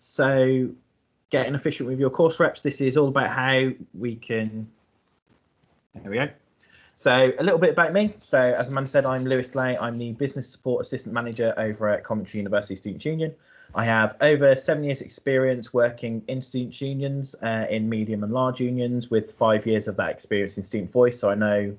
So getting efficient with your course reps, this is all about how we can, there we go. So a little bit about me. So as Amanda said, I'm Lewis Lay. I'm the Business Support Assistant Manager over at Coventry University Students' Union. I have over 7 years experience working in students' unions, in medium and large unions, with 5 years of that experience in student voice. So I know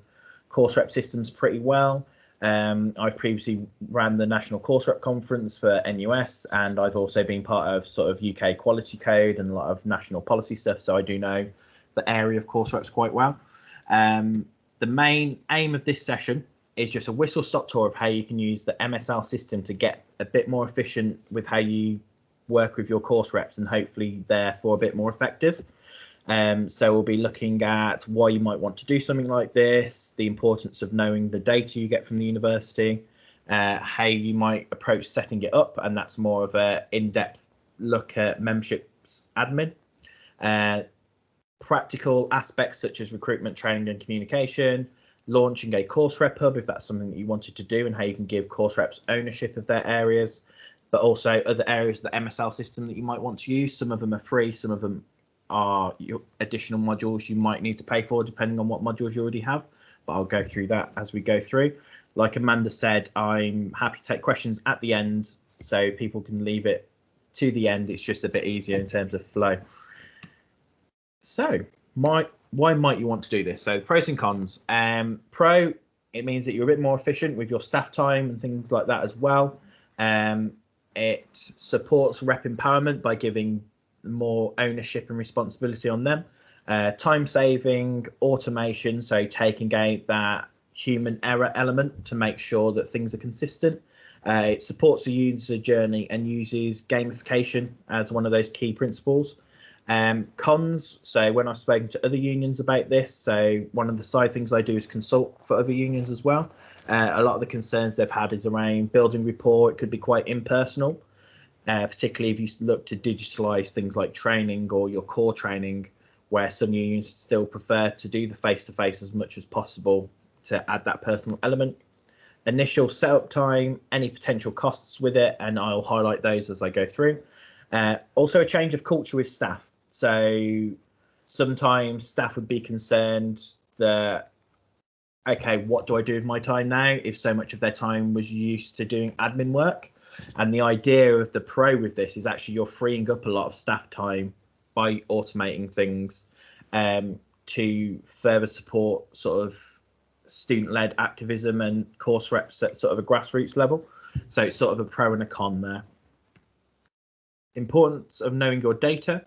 course rep systems pretty well. I previously ran the National Course Rep Conference for NUS, and I've also been part of sort of UK Quality Code and a lot of national policy stuff. So I do know the area of course reps quite well. The main aim of this session is just a whistle-stop tour of how you can use the MSL system to get a bit more efficient with how you work with your course reps and hopefully therefore a bit more effective. So we'll be looking at why you might want to do something like this, the importance of knowing the data you get from the university, how you might approach setting it up, and that's more of an in-depth look at memberships admin. Practical aspects such as recruitment, training and communication, launching a course rep hub if that's something that you wanted to do, and how you can give course reps ownership of their areas, but also other areas of the MSL system that you might want to use. Some of them are free, some of them are your additional modules you might need to pay for depending on what modules you already have, but I'll go through that as we go through. Like Amanda said, I'm happy to take questions at the end so people can leave it to the end. It's just a bit easier in terms of flow. So why might you want to do this? So pros and cons. Pro, it means that you're a bit more efficient with your staff time and things like that as well. It supports rep empowerment by giving more ownership and responsibility on them. Time saving, automation, so taking out that human error element to make sure that things are consistent. It supports the user journey and uses gamification as one of those key principles. Cons, so when I've spoken to other unions about this, so one of the side things I do is consult for other unions as well. A lot of the concerns they've had is around building rapport. It could be quite impersonal, particularly if you look to digitalize things like training or your core training, where some unions still prefer to do the face-to-face as much as possible to add that personal element. Initial setup time, any potential costs with it, and I'll highlight those as I go through. Also a change of culture with staff. So sometimes staff would be concerned that, okay, what do I do with my time now if so much of their time was used to doing admin work? And the idea of the pro with this is actually you're freeing up a lot of staff time by automating things to further support sort of student-led activism and course reps at sort of a grassroots level. So it's sort of a pro and a con there. Importance of knowing your data.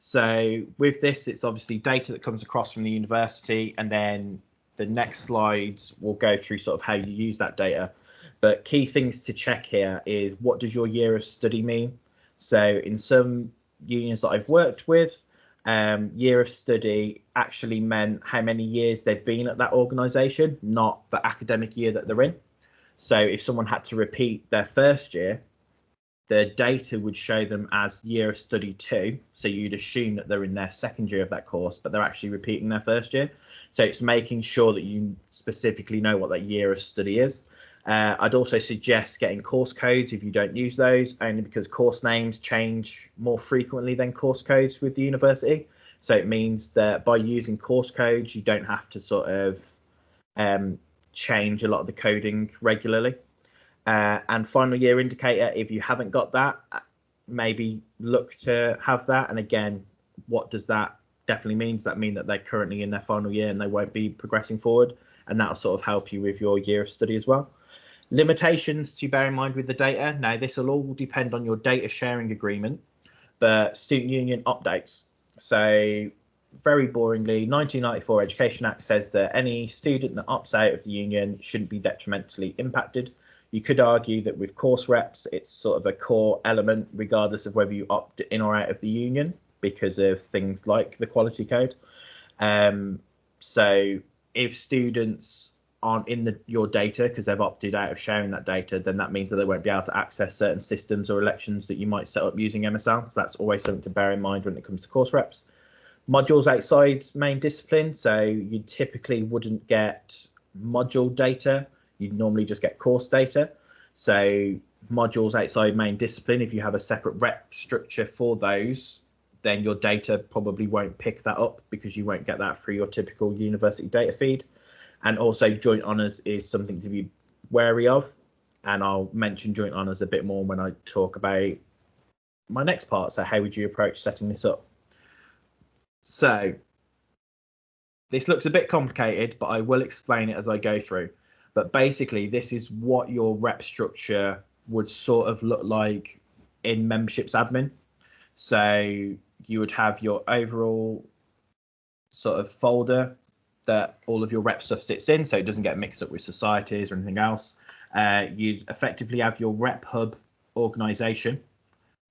So with this, it's obviously data that comes across from the university, and then the next slides will go through sort of how you use that data. But key things to check here is, what does your year of study mean? So in some unions that I've worked with, year of study actually meant how many years they've been at that organisation, not the academic year that they're in. So if someone had to repeat their first year, the data would show them as year of study 2. So you'd assume that they're in their second year of that course, but they're actually repeating their first year. So it's making sure that you specifically know what that year of study is. I'd also suggest getting course codes if you don't use those, only because course names change more frequently than course codes with the university. So it means that by using course codes, you don't have to sort of change a lot of the coding regularly. And final year indicator, if you haven't got that, maybe look to have that. And again, what does that definitely mean? Does that mean that they're currently in their final year and they won't be progressing forward? And that'll sort of help you with your year of study as well. Limitations to bear in mind with the data. Now, this will all depend on your data sharing agreement, but Student Union updates. So very boringly, 1994 Education Act says that any student that opts out of the union shouldn't be detrimentally impacted. You could argue that with course reps, it's sort of a core element, regardless of whether you opt in or out of the union, because of things like the quality code. So if students aren't in your data because they've opted out of sharing that data, then that means that they won't be able to access certain systems or elections that you might set up using MSL. So that's always something to bear in mind when it comes to course reps. Modules outside main discipline. So you typically wouldn't get module data. You'd normally just get course data. So modules outside main discipline, if you have a separate rep structure for those, then your data probably won't pick that up because you won't get that through your typical university data feed. And also joint honours is something to be wary of. And I'll mention joint honours a bit more when I talk about my next part. So how would you approach setting this up? So this looks a bit complicated, but I will explain it as I go through. But basically, this is what your rep structure would sort of look like in memberships admin. So you would have your overall sort of folder that all of your rep stuff sits in, so it doesn't get mixed up with societies or anything else. You effectively have your rep hub organization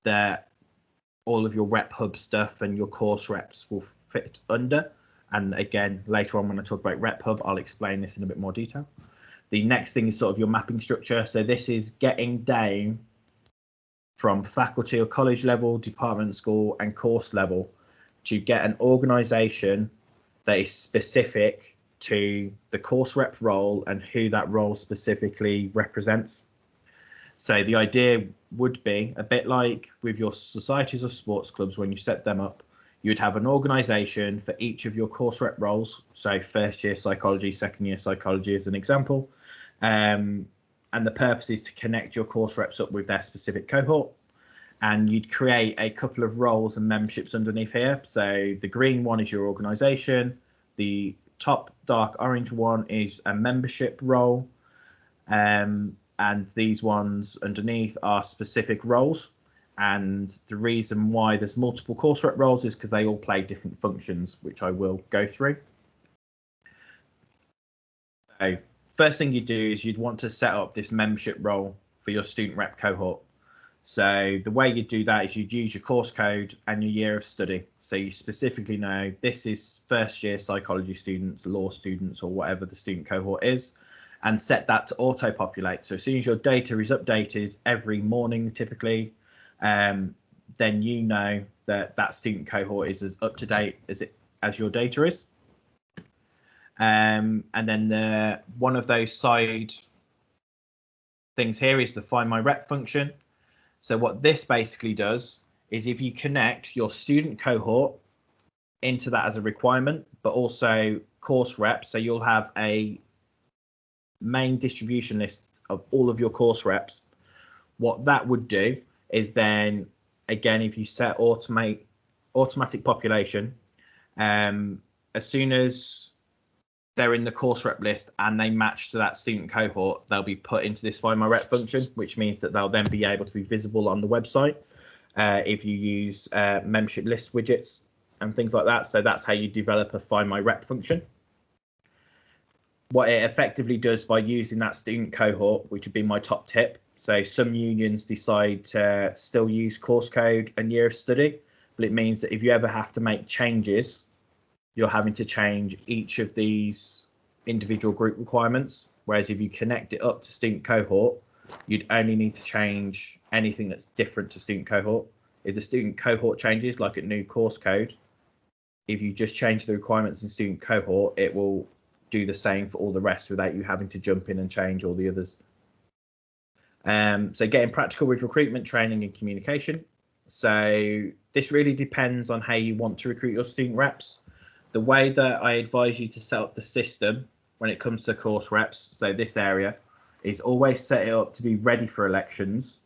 that all of your rep hub stuff and your course reps will fit under. And again, later on when I talk about rep hub, I'll explain this in a bit more detail. The next thing is sort of your mapping structure. So this is getting down from faculty or college level, department, school, and course level to get an organization that is specific to the course rep role and who that role specifically represents. So the idea would be a bit like with your societies or sports clubs. When you set them up, you would have an organization for each of your course rep roles. So first year psychology, second year psychology as an example. And the purpose is to connect your course reps up with their specific cohort. And you'd create a couple of roles and memberships underneath here. So the green one is your organization. The top dark orange one is a membership role. And these ones underneath are specific roles. And the reason why there's multiple course rep roles is because they all play different functions, which I will go through. So first thing you do is you'd want to set up this membership role for your student rep cohort. So the way you do that is you'd use your course code and your year of study. So you specifically know this is first year psychology students, law students, or whatever the student cohort is, and set that to auto populate. So as soon as your data is updated every morning, typically, then you know that that student cohort is as up to date as your data is. And then one of those side things here is the find my rep function. So what this basically does is if you connect your student cohort into that as a requirement, but also course reps, so you'll have a main distribution list of all of your course reps. What that would do is then, again, if you set automatic population, as soon as they're in the course rep list and they match to that student cohort, they'll be put into this find my rep function, which means that they'll then be able to be visible on the website if you use membership list widgets and things like that. So that's how you develop a find my rep function. What it effectively does by using that student cohort, which would be my top tip. So some unions decide to still use course code and year of study, but it means that if you ever have to make changes, you're having to change each of these individual group requirements. Whereas if you connect it up to student cohort, you'd only need to change anything that's different to student cohort. If the student cohort changes, like a new course code, if you just change the requirements in student cohort, it will do the same for all the rest without you having to jump in and change all the others. So getting practical with recruitment, training and communication. So this really depends on how you want to recruit your student reps. The way that I advise you to set up the system when it comes to course reps, so this area, is always set it up to be ready for elections,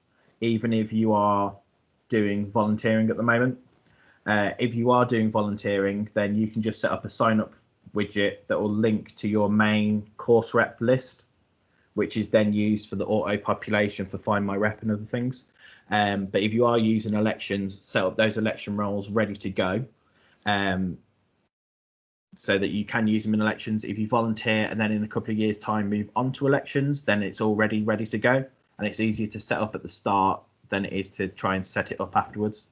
even if you are doing volunteering at the moment. If you are doing volunteering, then you can just set up a sign up widget that will link to your main course rep list, which is then used for the auto population for find my rep and other things. But if you are using elections, set up those election roles ready to go, so that you can use them in elections. If you volunteer and then in a couple of years time move on to elections, then it's already ready to go, and it's easier to set up at the start than it is to try and set it up afterwards.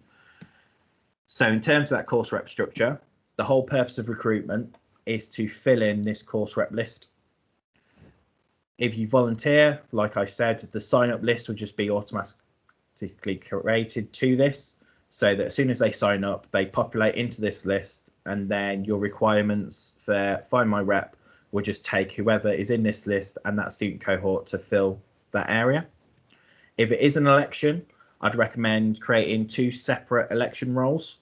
So in terms of that course rep structure, the whole purpose of recruitment is to fill in this course rep list. If you volunteer, like I said, the sign up list will just be automatically created to this, so that as soon as they sign up, they populate into this list, and then your requirements for find my rep will just take whoever is in this list and that student cohort to fill that area. If it is an election, I'd recommend creating 2 separate election roles,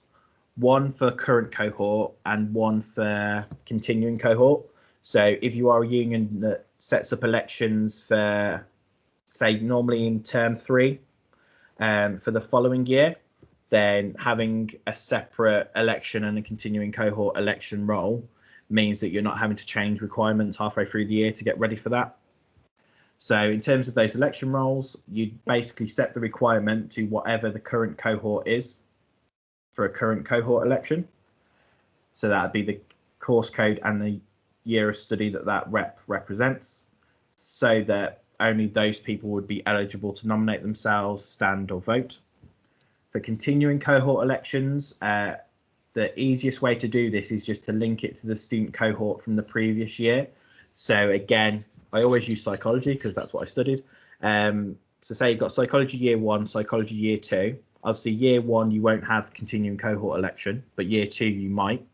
one for current cohort and one for continuing cohort. So if you are a union that sets up elections for, say, normally in term 3 for the following year, then having a separate election and a continuing cohort election role means that you're not having to change requirements halfway through the year to get ready for that. So in terms of those election roles, you basically set the requirement to whatever the current cohort is for a current cohort election. So that would be the course code and the year of study that that rep represents, so that only those people would be eligible to nominate themselves, stand or vote. For continuing cohort elections, the easiest way to do this is just to link it to the student cohort from the previous year. So again, I always use psychology because that's what I studied. So say you've got psychology year 1, psychology year 2. Obviously year 1 you won't have continuing cohort election, but year 2 you might.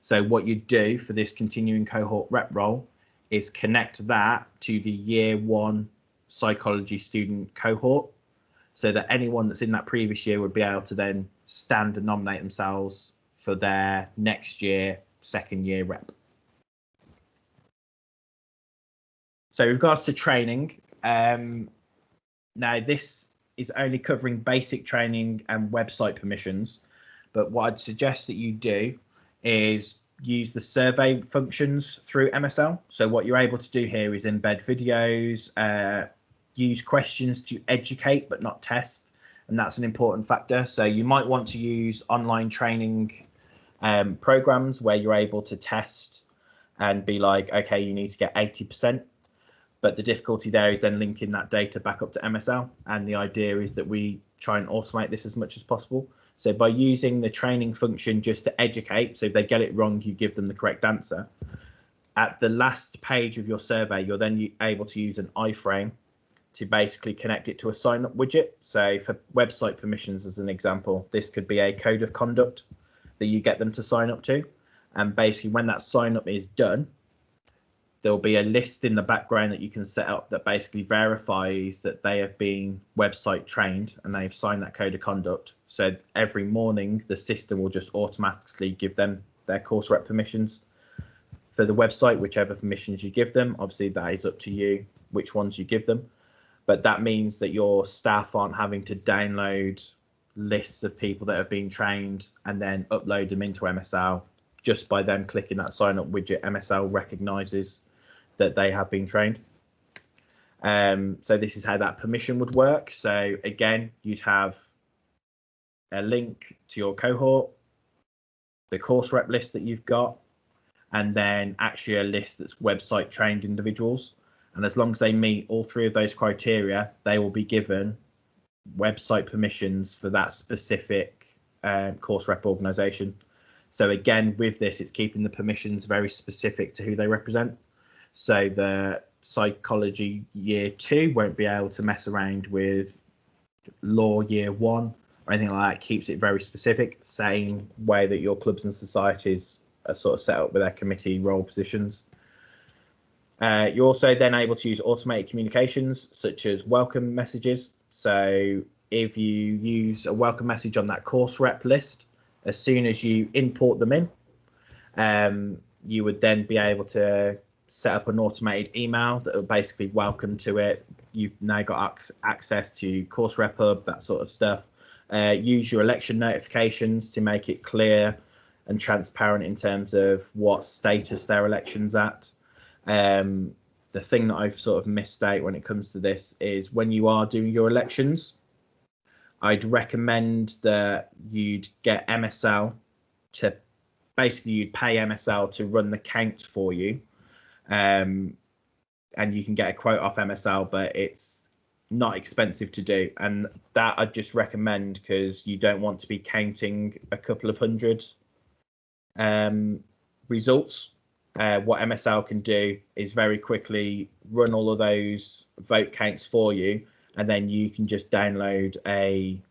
So what you do for this continuing cohort rep role is connect that to the year 1 psychology student cohort, so that anyone that's in that previous year would be able to then stand and nominate themselves for their next year, second year rep. So with regards to training, now this is only covering basic training and website permissions, but what I'd suggest that you do is use the survey functions through MSL. So what you're able to do here is embed videos, use questions to educate but not test, and that's an important factor. So you might want to use online training programs where you're able to test and be like, okay, you need to get 80%, but the difficulty there is then linking that data back up to MSL, and the idea is that we try and automate this as much as possible. So by using the training function just to educate, so if they get it wrong, you give them the correct answer. At the last page of your survey, you're then able to use an iframe to basically connect it to a sign-up widget. So for website permissions, as an example, this could be a code of conduct that you get them to sign up to. And basically when that sign-up is done, there'll be a list in the background that you can set up that basically verifies that they have been website trained and they've signed that code of conduct. So every morning, the system will just automatically give them their course rep permissions for the website, whichever permissions you give them. Obviously, that is up to you which ones you give them. But that means that your staff aren't having to download lists of people that have been trained and then upload them into MSL. Just by them clicking that sign up widget, MSL recognizes that they have been trained. So this is how that permission would work. So again, you'd have a link to your cohort, the course rep list that you've got, and then actually a list that's website trained individuals. And as long as they meet all 3 of those criteria, they will be given website permissions for that specific course rep organization. So again, with this, it's keeping the permissions very specific to who they represent. So the psychology year 2 won't be able to mess around with law year 1 or anything like that. It keeps it very specific, same way that your clubs and societies are sort of set up with their committee role positions. You're also then able to use automated communications such as welcome messages. So if you use a welcome message on that course rep list, as soon as you import them in, you would then be able to set up an automated email that will basically welcome to it. You've now got access to course rep hub, that sort of stuff. Use your election notifications to make it clear and transparent in terms of what status their election's at. The thing that I've sort of missed out when it comes to this is when you are doing your elections, I'd recommend that you'd get MSL to basically you'd pay MSL to run the counts for you. And you can get a quote off MSL, but it's not expensive to do. And that I'd just recommend because you don't want to be counting a couple of hundred results. What MSL can do is very quickly run all of those vote counts for you, and then you can just download a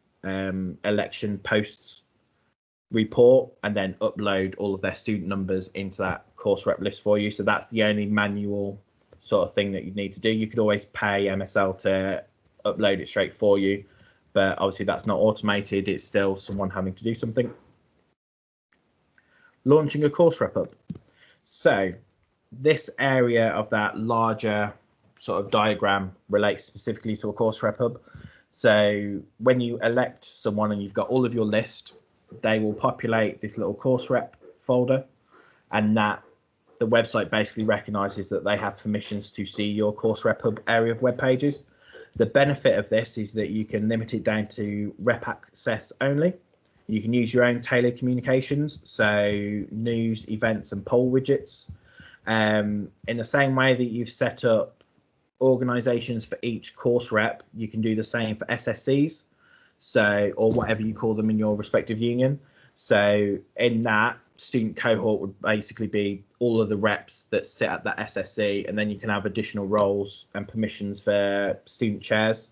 election posts report and then upload all of their student numbers into that course rep list for you. So that's the only manual sort of thing that you need to do. You could always pay MSL to upload it straight for you. But obviously that's not automated. It's still someone having to do something. Launching a course rep up. So this area of that larger sort of diagram relates specifically to a course rep hub. So when you elect someone and you've got all of your list, they will populate this little course rep folder, and that the website basically recognizes that they have permissions to see your course rep hub area of web pages. The benefit of this is that you can limit it down to rep access only. You can use your own tailored communications, so news, events, and poll widgets. In the same way that you've set up organizations for each course rep, you can do the same for SSCs, so, or whatever you call them in your respective union. So in that, student cohort would basically be all of the reps that sit at that SSC, and then you can have additional roles and permissions for student chairs.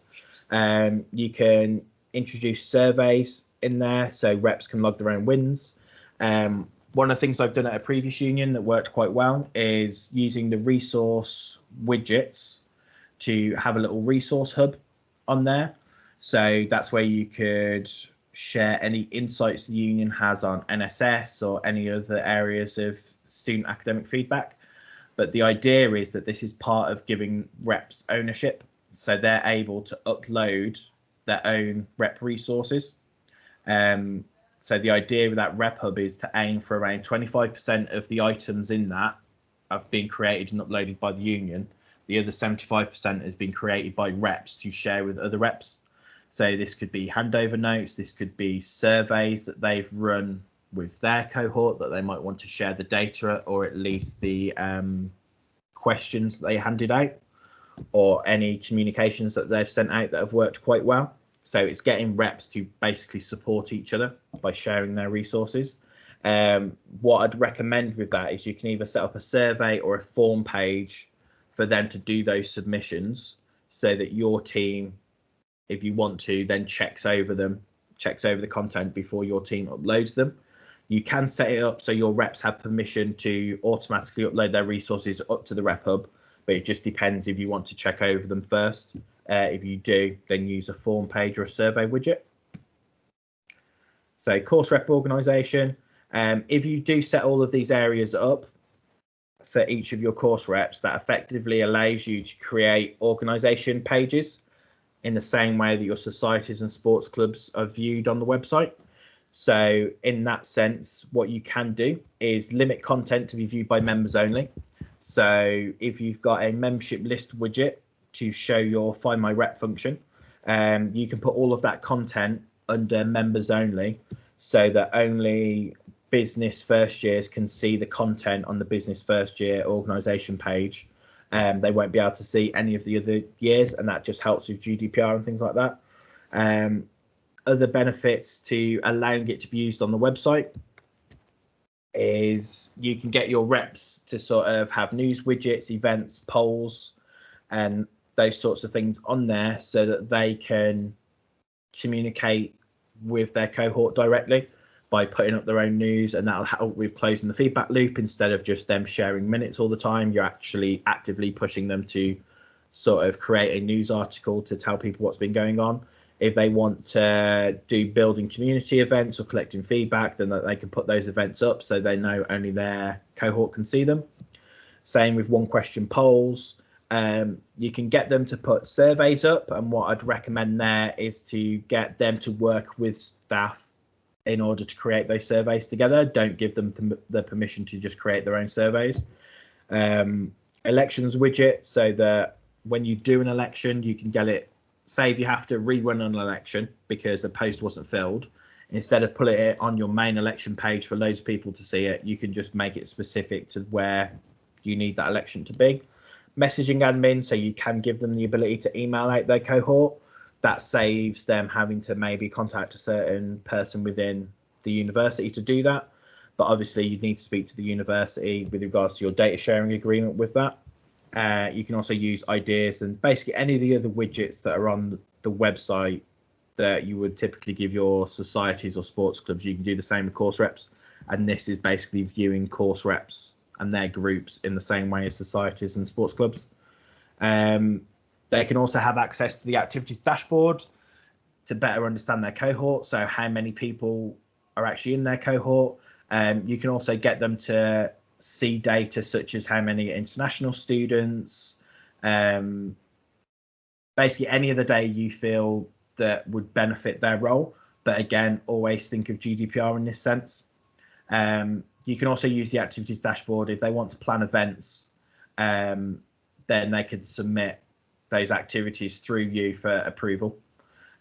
You can introduce surveys in there, so reps can log their own wins. One of the things I've done at a previous union that worked quite well is using the resource widgets to have a little resource hub on there. So that's where you could share any insights the union has on NSS or any other areas of student academic feedback. But the idea is that this is part of giving reps ownership, so they're able to upload their own rep resources. So the idea of that rep hub is to aim for around 25% of the items in that have been created and uploaded by the union. The other 75% has been created by reps to share with other reps. So this could be handover notes, this could be surveys that they've run with their cohort that they might want to share the data, or at least the questions that they handed out, or any communications that they've sent out that have worked quite well. So it's getting reps to basically support each other by sharing their resources. What I'd recommend with that is you can either set up a survey or a form page for them to do those submissions, so that your team, if you want to, then checks over the content before your team uploads them. You can set it up so your reps have permission to automatically upload their resources up to the rep hub, but it just depends if you want to check over them first. If you do, then use a form page or a survey widget. So course rep organization. If you do set all of these areas up for each of your course reps, that effectively allows you to create organization pages in the same way that your societies and sports clubs are viewed on the website. So in that sense, what you can do is limit content to be viewed by members only. So if you've got a membership list widget to show your Find My Rep function, you can put all of that content under members only, so that only business first years can see the content on the business first year organization page. They won't be able to see any of the other years, and that just helps with GDPR and things like that. Other benefits to allowing it to be used on the website is you can get your reps to sort of have news widgets, events, polls, and those sorts of things on there, so that they can communicate with their cohort directly by putting up their own news, and that'll help with closing the feedback loop. Instead of just them sharing minutes all the time, you're actually actively pushing them to sort of create a news article to tell people what's been going on. If they want to do building community events or collecting feedback, then they can put those events up so they know only their cohort can see them. Same with one question polls. You can get them to put surveys up, and what I'd recommend there is to get them to work with staff in order to create those surveys together. Don't give them the permission to just create their own surveys. Elections widget, so that when you do an election, you can get it. Say if you have to rerun an election because a post wasn't filled, instead of putting it on your main election page for loads of people to see it, you can just make it specific to where you need that election to be. Messaging admin, so you can give them the ability to email out their cohort. That saves them having to maybe contact a certain person within the university to do that. But obviously you need to speak to the university with regards to your data sharing agreement with that. You can also use ideas and basically any of the other widgets that are on the website that you would typically give your societies or sports clubs. You can do the same with course reps. And this is basically viewing course reps and their groups in the same way as societies and sports clubs. They can also have access to the activities dashboard to better understand their cohort, so how many people are actually in their cohort. You can also get them to see data such as how many international students, basically any other data you feel that would benefit their role. But again, always think of GDPR in this sense. You can also use the activities dashboard if they want to plan events, then they can submit those activities through you for approval.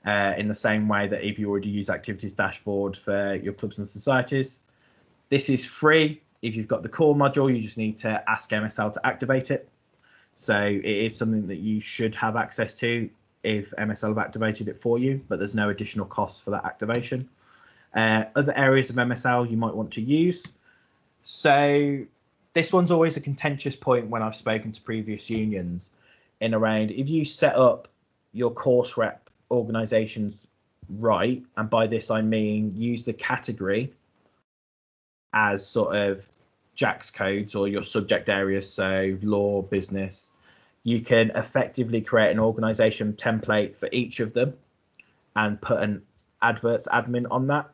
In the same way that if you already use activities dashboard for your clubs and societies. This is free. If you've got the core module, you just need to ask MSL to activate it. So it is something that you should have access to if MSL have activated it for you, but there's no additional cost for that activation. Other areas of MSL you might want to use. So this one's always a contentious point when I've spoken to previous unions in around if you set up your course rep organizations right, and by this I mean use the category as sort of Jack's codes or your subject areas, so law, business, you can effectively create an organization template for each of them and put an adverts admin on that.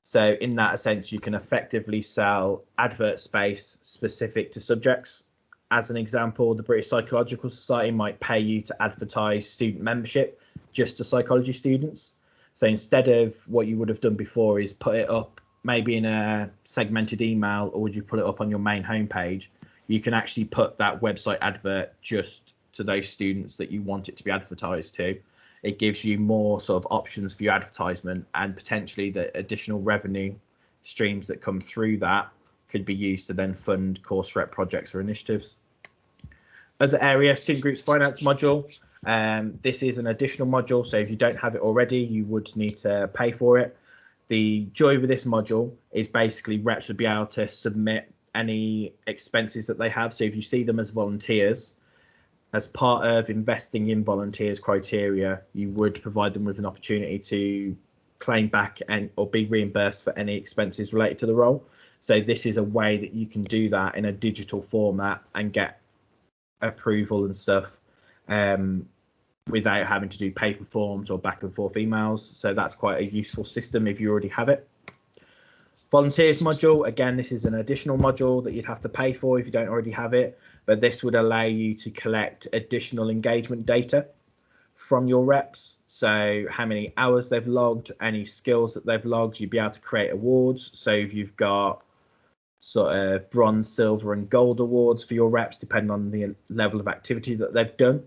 So in that sense, you can effectively sell advert space specific to subjects. As an example, the British Psychological Society might pay you to advertise student membership just to psychology students. So instead of what you would have done before is put it up maybe in a segmented email, or would you put it up on your main homepage, you can actually put that website advert just to those students that you want it to be advertised to. It gives you more sort of options for your advertisement, and potentially the additional revenue streams that come through that could be used to then fund course rep projects or initiatives. Other area, student groups finance module. This is an additional module, so if you don't have it already, you would need to pay for it. The joy with this module is basically reps would be able to submit any expenses that they have. So if you see them as volunteers, as part of investing in volunteers criteria, you would provide them with an opportunity to claim back and or be reimbursed for any expenses related to the role. So this is a way that you can do that in a digital format and get approval and stuff without having to do paper forms or back and forth emails. So that's quite a useful system if you already have it. Volunteers module, again, this is an additional module that you'd have to pay for if you don't already have it, but this would allow you to collect additional engagement data from your reps. So how many hours they've logged, any skills that they've logged, you'd be able to create awards. So if you've got sort of bronze, silver and gold awards for your reps, depending on the level of activity that they've done,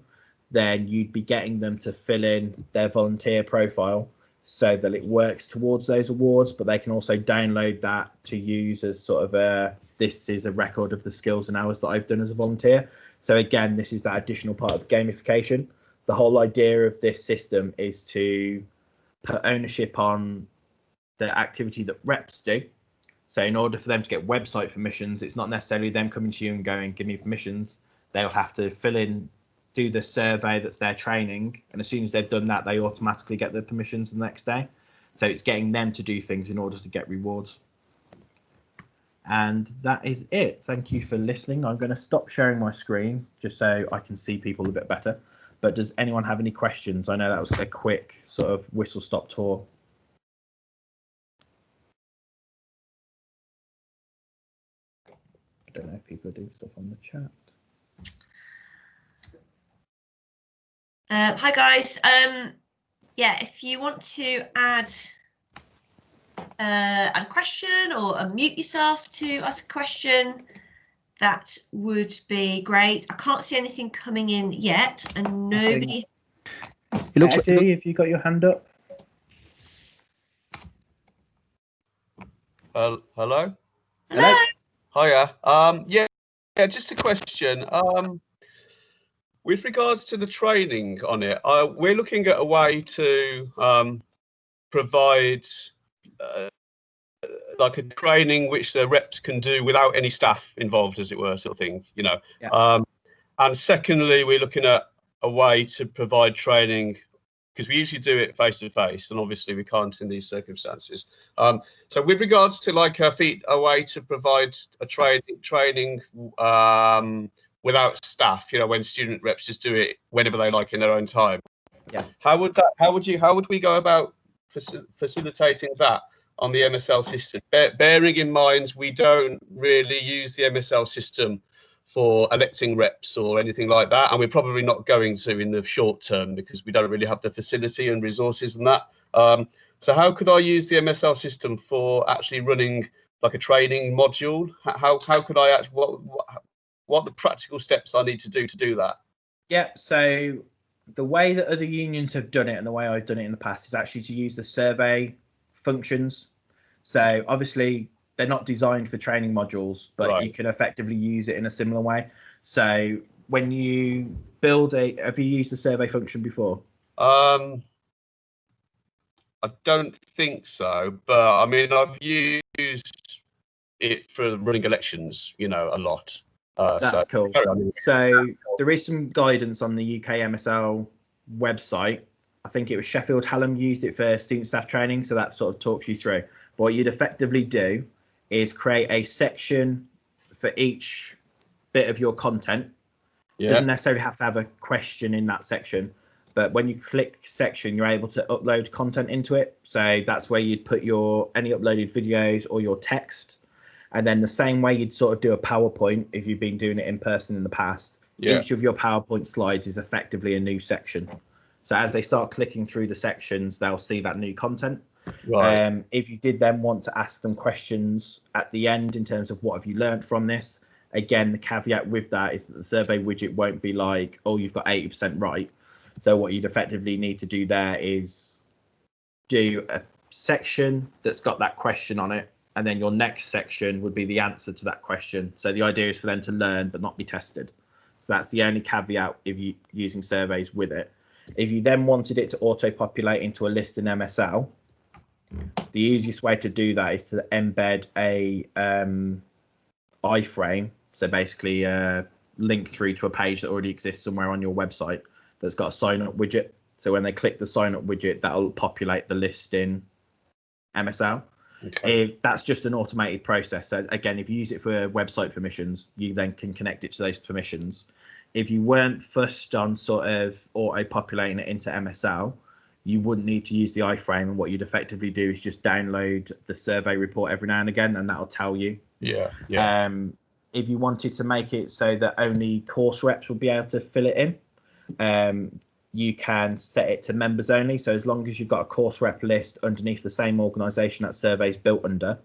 then you'd be getting them to fill in their volunteer profile so that it works towards those awards, but they can also download that to use as sort of a, this is a record of the skills and hours that I've done as a volunteer. So again, this is that additional part of gamification. The whole idea of this system is to put ownership on the activity that reps do. So in order for them to get website permissions, it's not necessarily them coming to you and going, give me permissions. They'll have to fill in, do the survey that's their training, and as soon as they've done that, they automatically get the permissions the next day. So it's getting them to do things in order to get rewards. And that is it. Thank you for listening. I'm going to stop sharing my screen just so I can see people a bit better. But does anyone have any questions? I know that was a quick sort of whistle-stop tour. I don't know if people are doing stuff on the chat. Hi guys. Yeah, if you want to add a question or unmute yourself to ask a question, that would be great. I can't see anything coming in yet, and nobody. It looks like if you got your hand up. Hello. Hello. Hiya. Yeah. Just a question. With regards to the training on it, we're looking at a way to provide like a training which the reps can do without any staff involved, as it were, sort of thing, you know. Yeah. And secondly, we're looking at a way to provide training, because we usually do it face to face, and obviously we can't in these circumstances. So with regards to like a way to provide a training without staff, you know, when student reps just do it whenever they like in their own time. Yeah. How would we go about facilitating that on the MSL system? Bearing in mind we don't really use the MSL system for electing reps or anything like that, and we're probably not going to in the short term because we don't really have the facility and resources and that. So how could I use the MSL system for actually running like a training module? How could I actually, what are the practical steps I need to do that? Yeah, so the way that other unions have done it and the way I've done it in the past is actually to use the survey functions. So obviously they're not designed for training modules, but Right. you can effectively use it in a similar way. So when you build have you used the survey function before? I don't think so, but I mean, I've used it for running elections, you know, a lot. That's cool. So there is some guidance on the UK MSL website. I think it was Sheffield Hallam used it for student staff training, so that sort of talks you through. But what you'd effectively do is create a section for each bit of your content. Yeah. Doesn't necessarily have to have a question in that section, but when you click section, you're able to upload content into it. So that's where you'd put your any uploaded videos or your text. And then the same way you'd sort of do a PowerPoint if you've been doing it in person in the past. Yeah. Each of your PowerPoint slides is effectively a new section. So as they start clicking through the sections, they'll see that new content. Right. If you did then want to ask them questions at the end in terms of what have you learned from this, again, the caveat with that is that the survey widget won't be like, oh, you've got 80% right. So what you'd effectively need to do there is do a section that's got that question on it, and then your next section would be the answer to that question. So the idea is for them to learn but not be tested. So that's the only caveat if you using surveys with it. If you then wanted it to auto-populate into a list in MSL, the easiest way to do that is to embed a iframe. So basically link through to a page that already exists somewhere on your website that's got a sign-up widget. So when they click the sign-up widget, that'll populate the list in MSL. Okay. If that's just an automated process. So again, if you use it for website permissions, you then can connect it to those permissions. If you weren't fussed on sort of auto-populating it into MSL, you wouldn't need to use the iframe, and what you'd effectively do is just download the survey report every now and again, and that'll tell you. Yeah. If you wanted to make it so that only course reps will be able to fill it in, you can set it to members only. So as long as you've got a course rep list underneath the same organisation that survey's built under,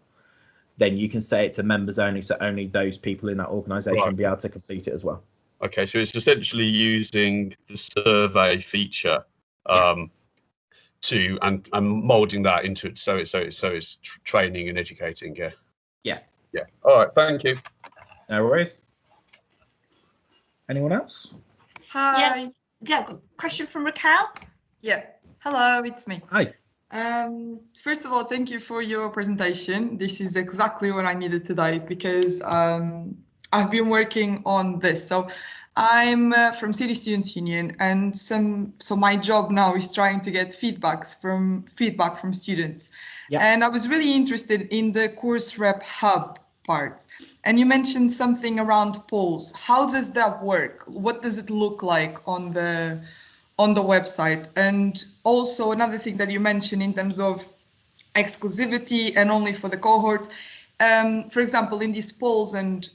then you can set it to members only, so only those people in that organisation will be able to complete it as well. Okay, so it's essentially using the survey feature to and molding that into it, so it's training and educating. Yeah. All right, thank you. No worries. Anyone else? Hi. Yeah, question from Raquel. Yeah. Hello, it's me. Hi. First of all, thank you for your presentation. This is exactly what I needed today because I've been working on this. So I'm from City Students Union, and so my job now is trying to get feedback from students. Yeah. And I was really interested in the course rep hub part. And you mentioned something around polls. How does that work? What does it look like on the website? And also another thing that you mentioned in terms of exclusivity and only for the cohort. For example, in these polls and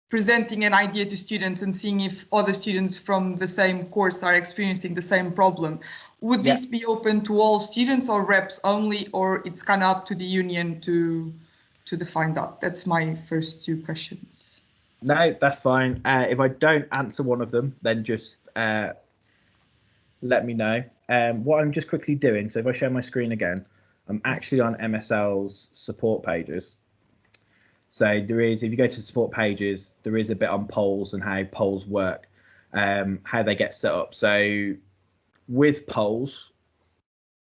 presenting an idea to students and seeing if other students from the same course are experiencing the same problem. Would this be open to all students or reps only, or it's kind of up to the union to define that? That's my first two questions. No, that's fine. If I don't answer one of them, then just let me know. What I'm just quickly doing, so if I share my screen again, I'm actually on MSL's support pages. So there is, if you go to support pages, there is a bit on polls and how polls work, how they get set up. So with polls,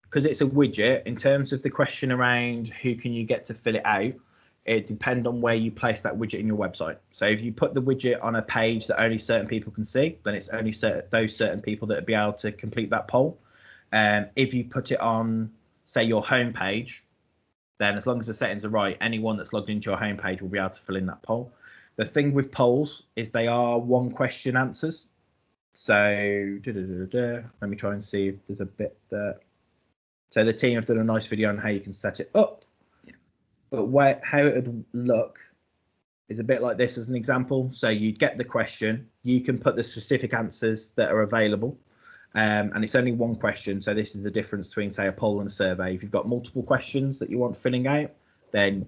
because it's a widget, in terms of the question around who can you get to fill it out, it depends on where you place that widget in your website. So if you put the widget on a page that only certain people can see, then it's only those certain people that will be able to complete that poll. If you put it on, say, your home page, then as long as the settings are right, anyone that's logged into your homepage will be able to fill in that poll. The thing with polls is they are 1 question answers. So let me try and see if there's a bit that. So the team have done a nice video on how you can set it up. But how it would look is a bit like this as an example. So you'd get the question, you can put the specific answers that are available, and it's only 1 question. So this is the difference between, say, a poll and a survey. If you've got multiple questions that you want filling out, then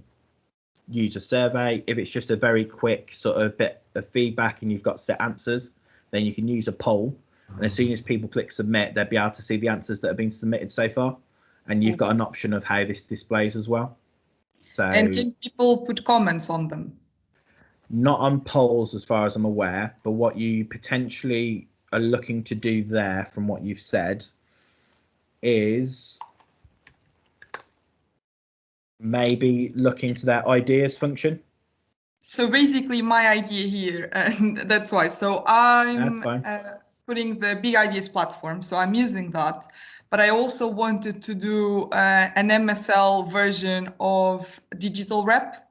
use a survey. If it's just a very quick sort of bit of feedback and you've got set answers, then you can use a poll. And as soon as people click submit, they'll be able to see the answers that have been submitted so far. And you've got an option of how this displays as well. So, and can people put comments on them? Not on polls as far as I'm aware, but what you potentially are looking to do there from what you've said is maybe look into that ideas function. So basically my idea here, and that's why, so I'm putting the Big Ideas platform, so I'm using that, but I also wanted to do an MSL version of digital rep.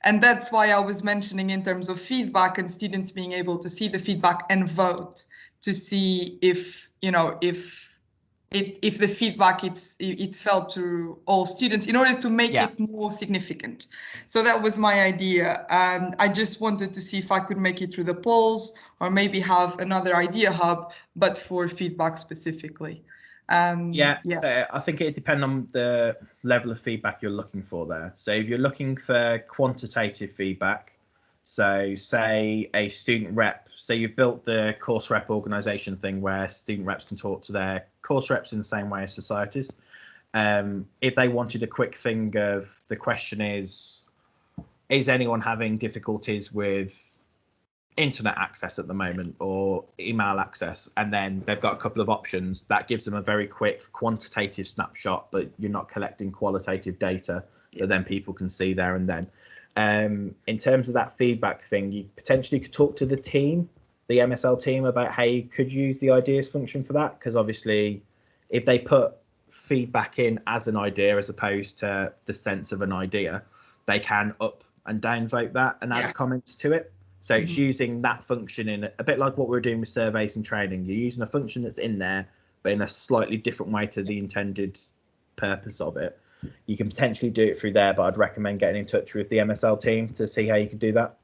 And that's why I was mentioning in terms of feedback and students being able to see the feedback and vote to see if, you know, if the feedback it's felt to all students in order to make it more significant. So that was my idea. I just wanted to see if I could make it through the polls or maybe have another idea hub, but for feedback specifically. I think it depends on the level of feedback you're looking for there. So if you're looking for quantitative feedback, so say a student rep, so you've built the course rep organization thing where student reps can talk to their course reps in the same way as societies. If they wanted a quick thing of the question is anyone having difficulties with internet access at the moment or email access, and then they've got a couple of options that gives them a very quick quantitative snapshot, but you're not collecting qualitative data that then people can see there and then. In terms of that feedback thing, you potentially could talk to the team, the MSL team, about how you could use the ideas function for that, because obviously if they put feedback in as an idea as opposed to the sense of an idea, they can up and down vote that and add comments to it. So it's using that function in a bit like what we're doing with surveys and training. You're using a function that's in there, but in a slightly different way to the intended purpose of it. You can potentially do it through there, but I'd recommend getting in touch with the MSL team to see how you can do that.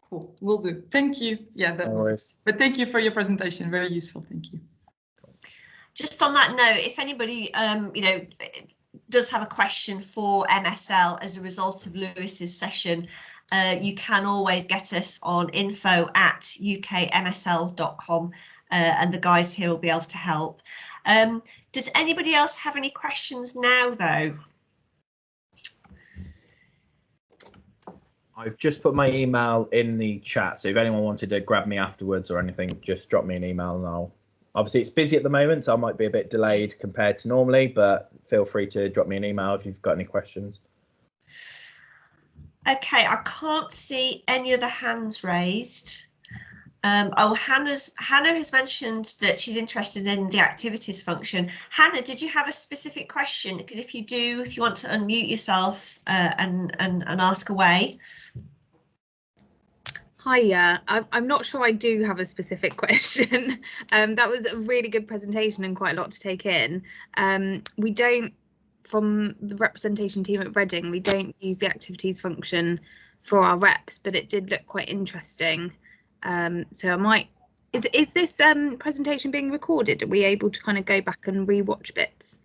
Cool, will do. Thank you. Yeah, that was it. But thank you for your presentation. Very useful. Thank you. Just on that note, if anybody, does have a question for MSL as a result of Lewis's session, you can always get us on info@ukmsl.com and the guys here will be able to help. Does anybody else have any questions now, though? I've just put my email in the chat, so if anyone wanted to grab me afterwards or anything, just drop me an email and I'll... Obviously, it's busy at the moment, so I might be a bit delayed compared to normally, but feel free to drop me an email if you've got any questions. Okay, I can't see any other hands raised. Hannah has mentioned that she's interested in the activities function. Hannah, did you have a specific question? Because if you do, if you want to unmute yourself and ask away. Hiya, I'm not sure I do have a specific question. That was a really good presentation and quite a lot to take in. We don't, from the representation team at Reading, we don't use the activities function for our reps, but it did look quite interesting. So I might, is this presentation being recorded? Are we able to kind of go back and rewatch bits?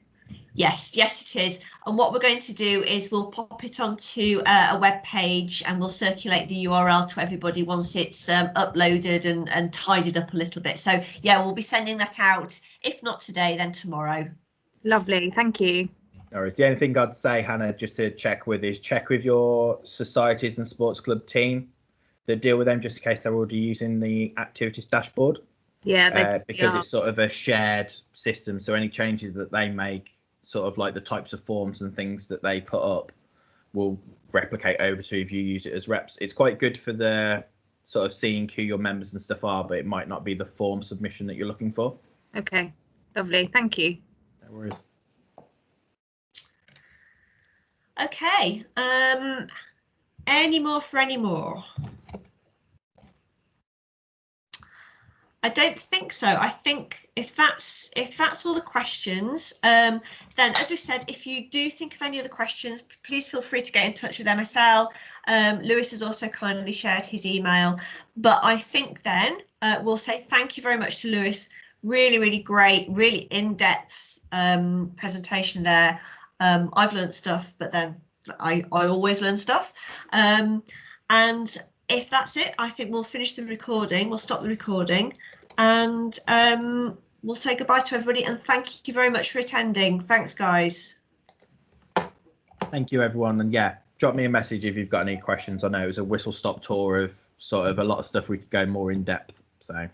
Yes, it is. And what we're going to do is we'll pop it onto a web page and we'll circulate the URL to everybody once it's uploaded and tidied up a little bit. So yeah, we'll be sending that out. If not today, then tomorrow. Lovely, thank you. All right. The only thing I'd say, Hannah, just to check with your societies and sports club team that deal with them, just in case they're already using the activities dashboard. Yeah, because it's sort of a shared system. So any changes that they make, sort of like the types of forms and things that they put up, will replicate over to if you use it as reps. It's quite good for the sort of seeing who your members and stuff are, but it might not be the form submission that you're looking for. Okay, lovely. Thank you. No worries. Okay. Any more for any more? I don't think so. I think if that's all the questions, then as we've said, if you do think of any other questions, please feel free to get in touch with MSL. Lewis has also kindly shared his email. But I think then we'll say thank you very much to Lewis. Really, really great, really in-depth presentation there. I've learned stuff, but then I always learn stuff. And if that's it, I think we'll finish the recording. We'll stop the recording and we'll say goodbye to everybody. And thank you very much for attending. Thanks, guys. Thank you, everyone. And yeah, drop me a message if you've got any questions. I know it was a whistle-stop tour of sort of a lot of stuff we could go more in depth. So.